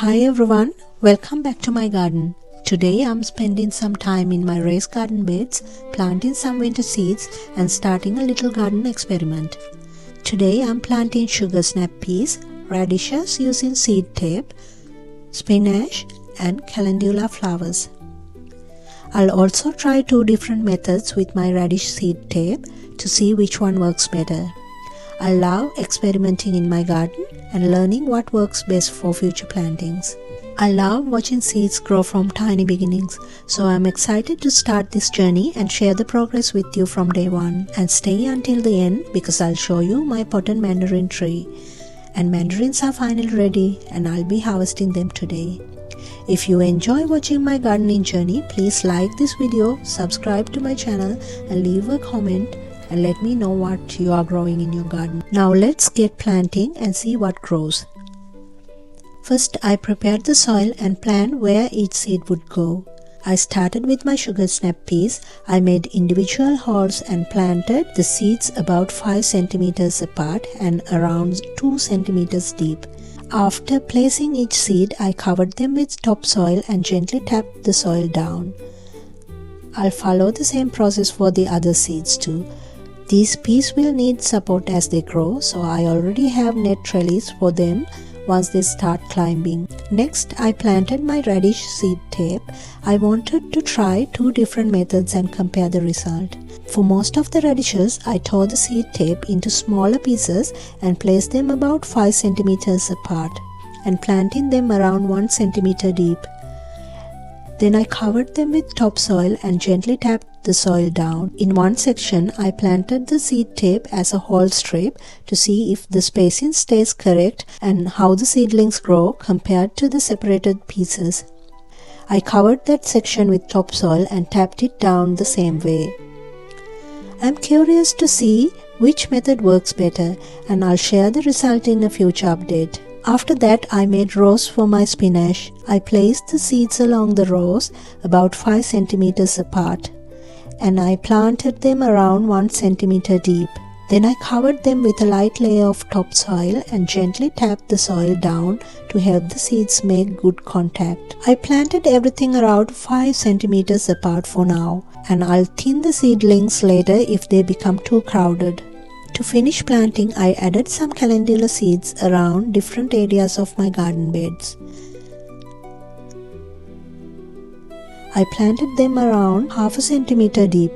Hi everyone, welcome back to my garden. Today I'm spending some time in my raised garden beds, planting some winter seeds and starting a little garden experiment. Today I'm planting sugar snap peas, radishes using seed tape, spinach and calendula flowers. I'll also try 2 different methods with my radish seed tape to see which one works better. I love experimenting in my garden and learning what works best for future plantings. I love watching seeds grow from tiny beginnings, so I'm excited to start this journey and share the progress with you from day one. And stay until the end because I'll show you my potted mandarin tree. And mandarins are finally ready and I'll be harvesting them today. If you enjoy watching my gardening journey, please like this video, subscribe to my channel and leave a comment and let me know what you are growing in your garden. Now let's get planting and see what grows. First, I prepared the soil and planned where each seed would go. I started with my sugar snap peas. I made individual holes and planted the seeds about 5 centimeters apart and around 2 centimeters deep. After placing each seed, I covered them with topsoil and gently tapped the soil down. I'll follow the same process for the other seeds too. These peas will need support as they grow, so I already have net trellis for them once they start climbing. Next, I planted my radish seed tape. I wanted to try 2 different methods and compare the result. For most of the radishes, I tore the seed tape into smaller pieces and placed them about 5 centimeters apart and planting them around 1 centimeter deep. Then I covered them with topsoil and gently tapped the soil down. In one section, I planted the seed tape as a whole strip to see if the spacing stays correct and how the seedlings grow compared to the separated pieces. I covered that section with topsoil and tapped it down the same way. I'm curious to see which method works better and I'll share the result in a future update. After that, I made rows for my spinach. I placed the seeds along the rows about 5 centimeters apart and I planted them around 1 centimeter deep. Then I covered them with a light layer of topsoil and gently tapped the soil down to help the seeds make good contact. I planted everything around 5 centimeters apart for now and I'll thin the seedlings later if they become too crowded. To finish planting, I added some calendula seeds around different areas of my garden beds. I planted them around half a centimeter deep.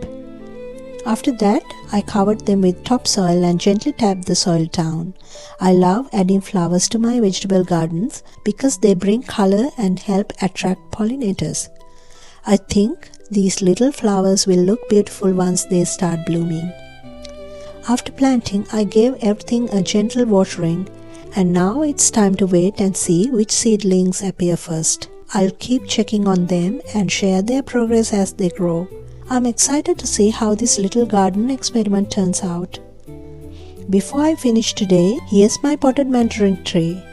After that, I covered them with topsoil and gently tapped the soil down. I love adding flowers to my vegetable gardens because they bring color and help attract pollinators. I think these little flowers will look beautiful once they start blooming. After planting, I gave everything a gentle watering and now it's time to wait and see which seedlings appear first. I'll keep checking on them and share their progress as they grow. I'm excited to see how this little garden experiment turns out. Before I finish today, here's my potted mandarin tree.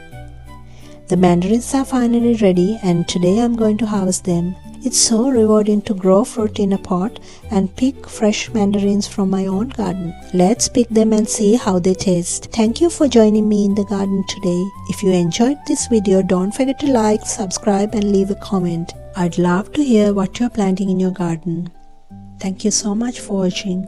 The mandarins are finally ready and today I'm going to harvest them. It's so rewarding to grow fruit in a pot and pick fresh mandarins from my own garden. Let's pick them and see how they taste. Thank you for joining me in the garden today. If you enjoyed this video, don't forget to like, subscribe and leave a comment. I'd love to hear what you're planting in your garden. Thank you so much for watching.